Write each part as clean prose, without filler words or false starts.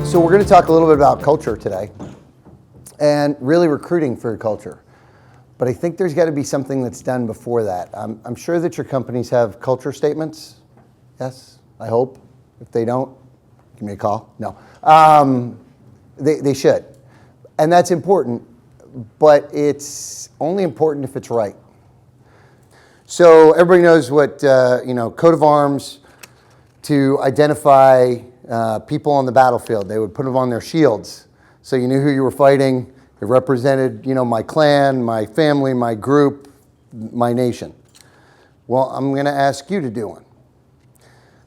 So we're going to talk a little bit about culture today and really recruiting for your culture. But I think there's got to be something that's done before that. I'm sure that your companies have culture statements. Yes, I hope. If they don't, give me a call. No. They should. And that's important, but it's only important if it's right. So everybody knows what, coat of arms to identify people on the battlefield. They would put them on their shields so you knew who you were fighting. It represented, my clan, my family, my group, my nation. Well, I'm going to ask you to do one.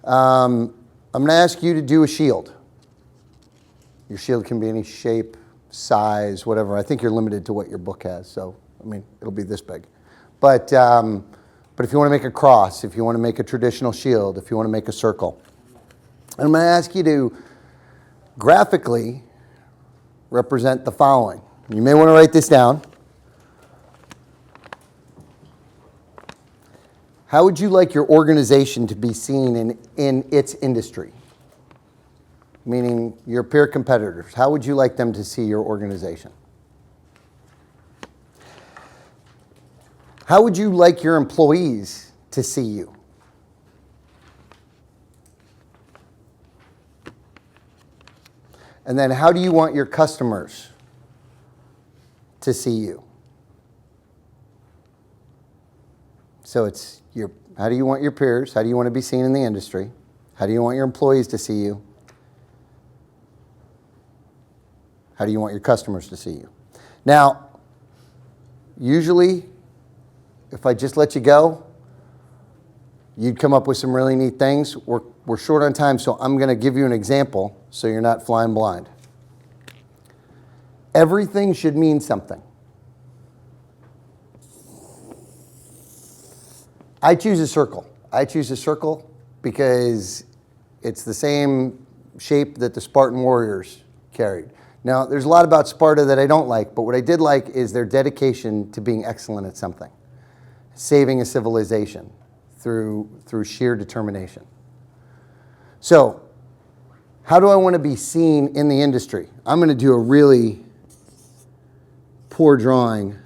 I'm going to ask you to do a shield. Your shield can be any shape, size, whatever. I think you're limited to what your book has, so, it'll be this big. But if you want to make a cross, if you want to make a traditional shield, if you want to make a circle, I'm going to ask you to graphically represent the following. You may want to write this down. How would you like your organization to be seen in its industry? Meaning your peer competitors. How would you like them to see your organization? How would you like your employees to see you? And then how do you want your customers to see you? So it's how do you want your peers? How do you want to be seen in the industry? How do you want your employees to see you? How do you want your customers to see you? Now, usually, if I just let you go, you'd come up with some really neat things. We're short on time, so I'm going to give you an example so you're not flying blind. Everything should mean something. I choose a circle. I choose a circle because it's the same shape that the Spartan warriors carried. Now, there's a lot about Sparta that I don't like, but what I did like is their dedication to being excellent at something, saving a civilization through sheer determination. So, how do I want to be seen in the industry? I'm going to do a really poor drawing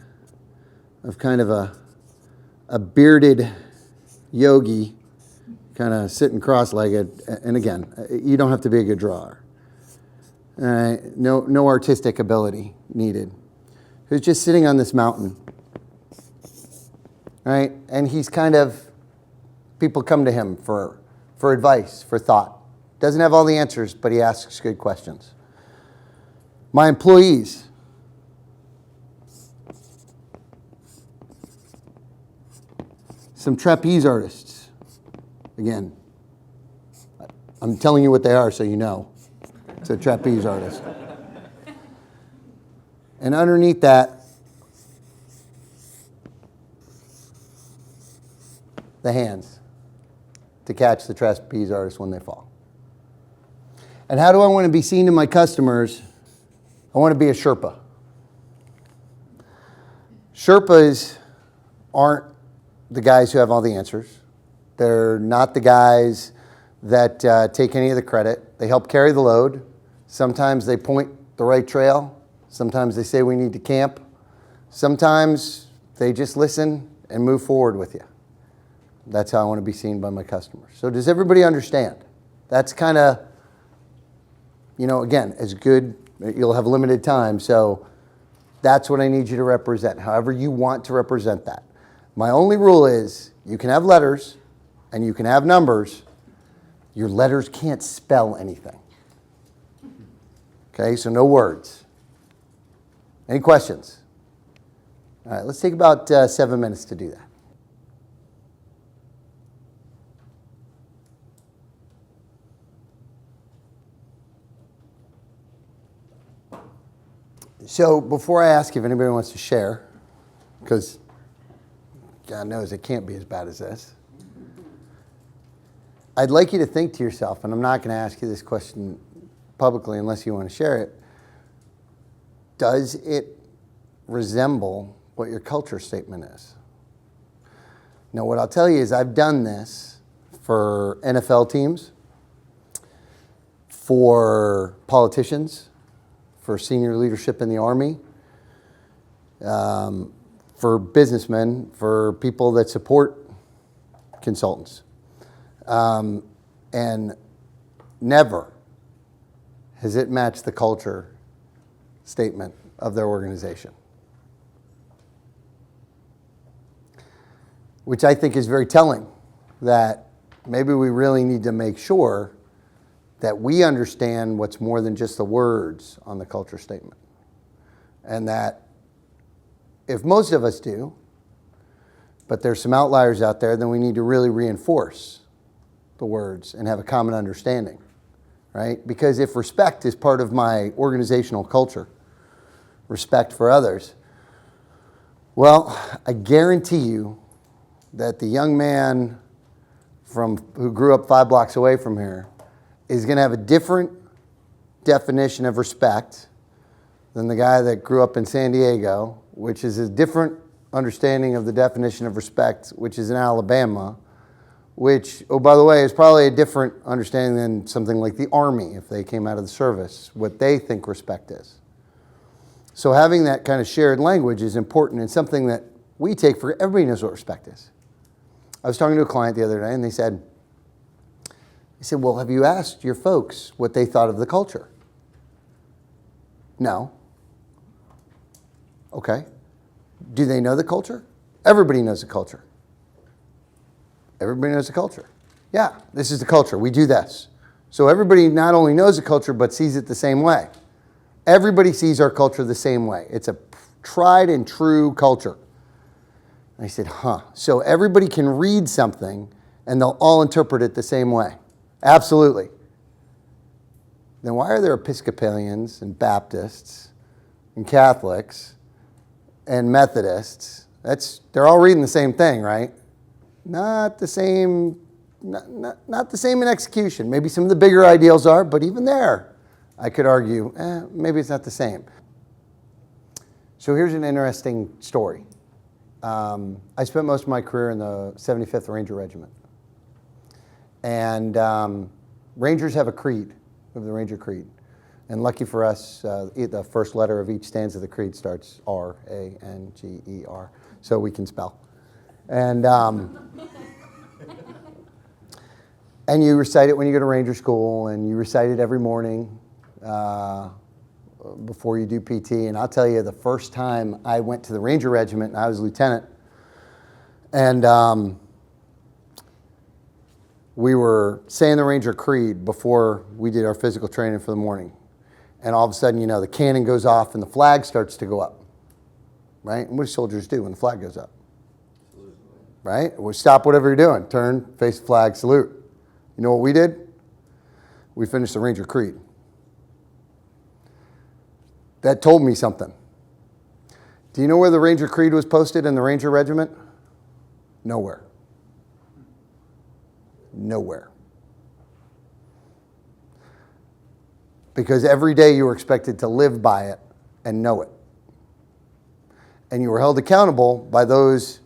of kind of a bearded yogi kind of sitting cross-legged. And again, you don't have to be a good drawer. No artistic ability needed. Who's just sitting on this mountain, right? And he's people come to him for advice, for thought. Doesn't have all the answers, but he asks good questions. My employees. Some trapeze artists. Again, I'm telling you what they are so you know. It's a trapeze artist. And underneath that, the hands to catch the trapeze artists when they fall. And how do I want to be seen to my customers? I want to be a Sherpa. Sherpas aren't the guys who have all the answers. They're not the guys that take any of the credit. They help carry the load. Sometimes they point the right trail. Sometimes they say we need to camp. Sometimes they just listen and move forward with you. That's how I want to be seen by my customers. So does everybody understand? That's kind of, again, as good, you'll have limited time, so that's what I need you to represent, however you want to represent that. My only rule is you can have letters and you can have numbers. Your letters can't spell anything. Okay, so no words. Any questions? All right, let's take about 7 minutes to do that. So before I ask if anybody wants to share, because God knows it can't be as bad as this, I'd like you to think to yourself, and I'm not going to ask you this question publicly unless you want to share it, does it resemble what your culture statement is? Now, what I'll tell you is I've done this for NFL teams, for politicians, for senior leadership in the Army, for businessmen, for people that support consultants. And never has it matched the culture statement of their organization, which I think is very telling that maybe we really need to make sure that we understand what's more than just the words on the culture statement. And that if most of us do, but there's some outliers out there, then we need to really reinforce the words and have a common understanding, right? Because if respect is part of my organizational culture, respect for others, well, I guarantee you that the young man who grew up 5 blocks away from here is going to have a different definition of respect than the guy that grew up in San Diego, which is a different understanding of the definition of respect, which is in Alabama, which, oh, by the way, is probably a different understanding than something like the Army, if they came out of the service, what they think respect is. So having that kind of shared language is important and something that we take for everybody knows what respect is. I was talking to a client the other day, and they said, well, have you asked your folks what they thought of the culture? No. Okay. Do they know the culture? Everybody knows the culture. Everybody knows the culture. Yeah, this is the culture. We do this. So everybody not only knows the culture, but sees it the same way. Everybody sees our culture the same way. It's a tried and true culture. And I said, so everybody can read something and they'll all interpret it the same way. Absolutely. Then why are there Episcopalians and Baptists and Catholics and Methodists? They're all reading the same thing, right? Not the same, not the same in execution. Maybe some of the bigger ideals are, but even there, I could argue, maybe it's not the same. So here's an interesting story. I spent most of my career in the 75th Ranger Regiment. And Rangers have a creed, we have the Ranger Creed. And lucky for us, the first letter of each stanza of the creed starts R-A-N-G-E-R, so we can spell. And you recite it when you go to Ranger School, and you recite it every morning before you do PT. And I'll tell you, the first time I went to the Ranger Regiment, and I was a lieutenant, and we were saying the Ranger Creed before we did our physical training for the morning. And all of a sudden, you know, the cannon goes off and the flag starts to go up, right? And what do soldiers do when the flag goes up? Salute. Right? We stop whatever you're doing. Turn, face the flag, salute. You know what we did? We finished the Ranger Creed. That told me something. Do you know where the Ranger Creed was posted in the Ranger Regiment? Nowhere. Nowhere. Because every day you were expected to live by it and know it. And you were held accountable by those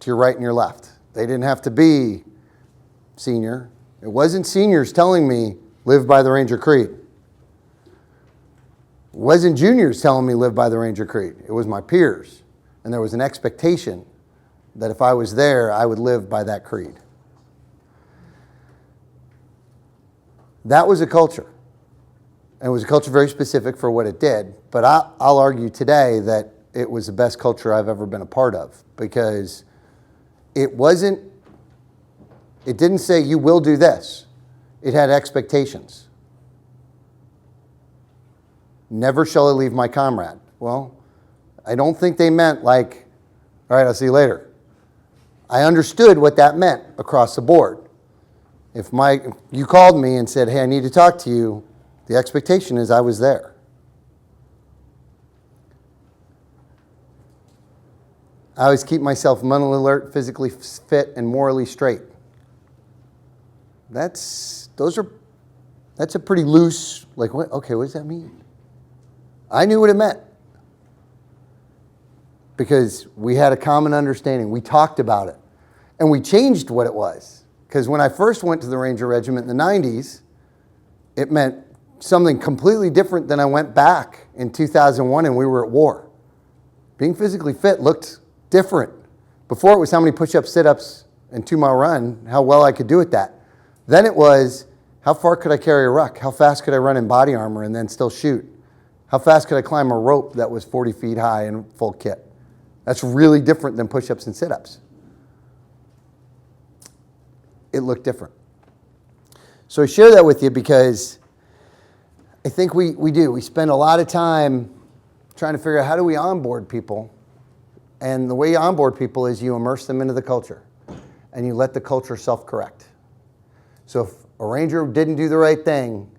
to your right and your left. They didn't have to be senior. It wasn't seniors telling me, live by the Ranger Creed. It wasn't juniors telling me, live by the Ranger Creed. It was my peers. And there was an expectation that if I was there, I would live by that creed. That was a culture. And it was a culture very specific for what it did. But I'll argue today that it was the best culture I've ever been a part of, because it didn't say you will do this. It had expectations. Never shall I leave my comrade. Well, I don't think they meant like, all right, I'll see you later. I understood what that meant across the board. If you called me and said, hey, I need to talk to you, the expectation is I was there. I always keep myself mentally alert, physically fit, and morally straight. That's a pretty loose, like, what? Okay, what does that mean? I knew what it meant because we had a common understanding. We talked about it, and we changed what it was. Because when I first went to the Ranger Regiment in the 90s, It meant something completely different than I went back in 2001 and we were at war. Being physically fit looked different. Before it was how many push-ups, sit-ups, and 2-mile run, how well I could do at that. Then it was how far could I carry a ruck? How fast could I run in body armor and then still shoot? How fast could I climb a rope that was 40 feet high in full kit? That's really different than push-ups and sit-ups. It looked different. So I share that with you because I think we do. We spend a lot of time trying to figure out how do we onboard people. And the way you onboard people is you immerse them into the culture and you let the culture self-correct. So if a ranger didn't do the right thing,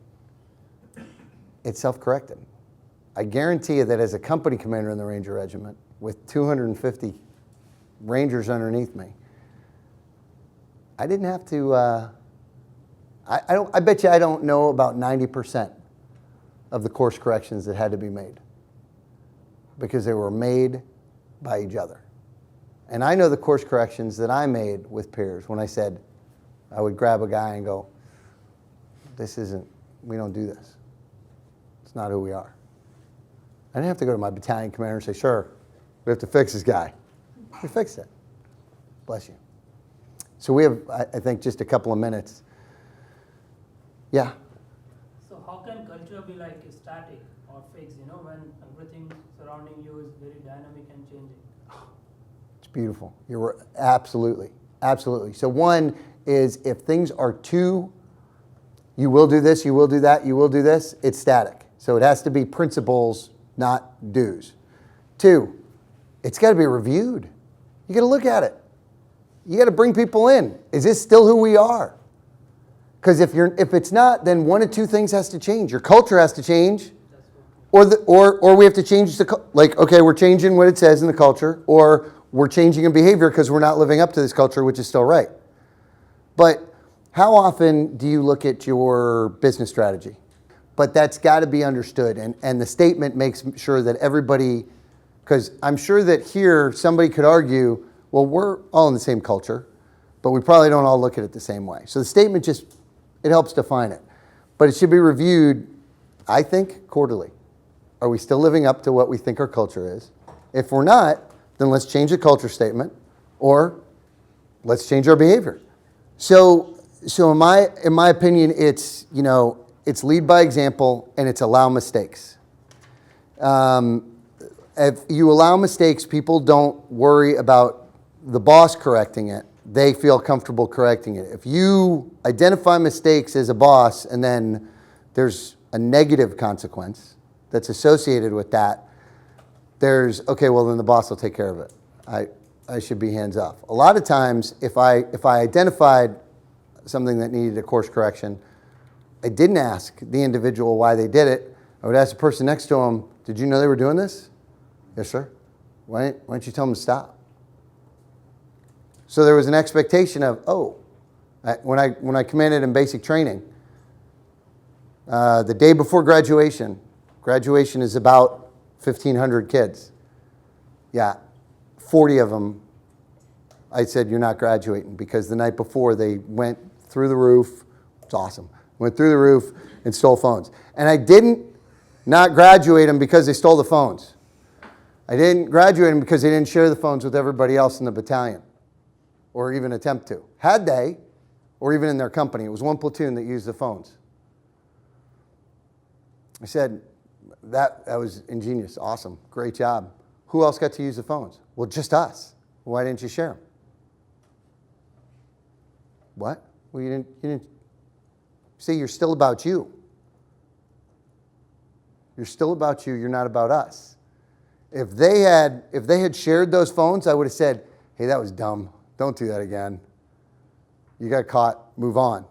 it's self-corrected. I guarantee you that as a company commander in the Ranger Regiment with 250 Rangers underneath me, I didn't have to, I bet you I don't know about 90% of the course corrections that had to be made because they were made by each other. And I know the course corrections that I made with peers when I said, I would grab a guy and go, we don't do this. It's not who we are. I didn't have to go to my battalion commander and say, sure, we have to fix this guy. We fixed it. Bless you. So we have, I think, just a couple of minutes. Yeah? So how can culture be like static or fixed, when everything surrounding you is very dynamic and changing? It's beautiful. You're absolutely, absolutely. So one is if things are too, you will do this, you will do that, you will do this, it's static. So it has to be principles, not do's. Two, it's got to be reviewed. You got to look at it. You got to bring people in. Is this still who we are? Because if it's not, then one of two things has to change. Your culture has to change, or we have to change okay, we're changing what it says in the culture, or we're changing a behavior because we're not living up to this culture, which is still right. But how often do you look at your business strategy? But that's got to be understood, and the statement makes sure that everybody, because I'm sure that here somebody could argue, well, we're all in the same culture, but we probably don't all look at it the same way. So the statement it helps define it. But it should be reviewed, I think, quarterly. Are we still living up to what we think our culture is? If we're not, then let's change the culture statement, or let's change our behavior. So in my opinion, it's lead by example and it's allow mistakes. If you allow mistakes, people don't worry about the boss correcting it. They feel comfortable correcting it. If you identify mistakes as a boss and then there's a negative consequence that's associated with that, okay, well then the boss will take care of it. I should be hands off. A lot of times, if I identified something that needed a course correction, I didn't ask the individual why they did it. I would ask the person next to them, did you know they were doing this? Yes, sir. Why don't you tell them to stop? So there was an expectation of, when I commanded in basic training, the day before graduation is about 1,500 kids. Yeah, 40 of them, I said, you're not graduating, because the night before they went through the roof. It's awesome. Went through the roof and stole phones. And I didn't not graduate them because they stole the phones. I didn't graduate them because they didn't share the phones with everybody else in the battalion, or even attempt to. Had they, or even in their company, it was one platoon that used the phones. I said, that was ingenious, awesome, great job. Who else got to use the phones? Well, just us. Why didn't you share them? What? Well, you didn't. See, you're still about you. You're still about you, you're not about us. If they had shared those phones, I would have said, hey, that was dumb. Don't do that again. You got caught, move on.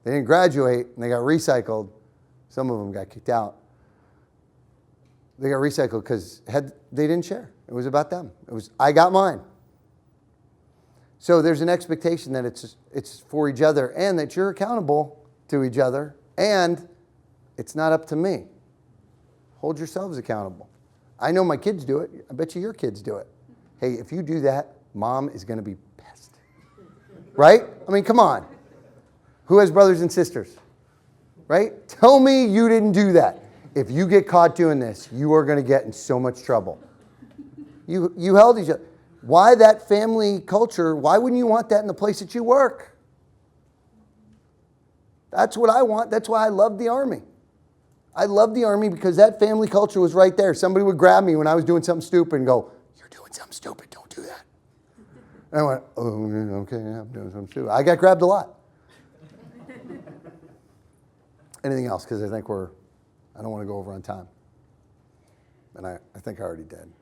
They didn't graduate and they got recycled. Some of them got kicked out. They got recycled because they didn't share. It was about them. I got mine. So there's an expectation that it's for each other and that you're accountable to each other, and it's not up to me. Hold yourselves accountable. I know my kids do it. I bet you your kids do it. Hey, if you do that, mom is going to be pissed. Right? I mean, come on. Who has brothers and sisters? right? Tell me you didn't do that. If you get caught doing this, you are going to get in so much trouble. You held each other. Why that family culture? Why wouldn't you want that in the place that you work? That's what I want. That's why I love the Army. I love the Army because that family culture was right there. Somebody would grab me when I was doing something stupid and go, "You're doing something stupid, don't do that." And I went, "Oh, okay, yeah, I'm doing something stupid." I got grabbed a lot. Anything else? Because I think I don't want to go over on time. And I think I already did.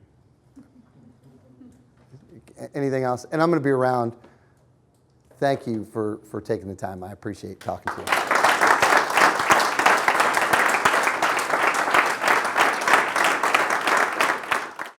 Anything else? And I'm going to be around. Thank you for taking the time. I appreciate talking to you.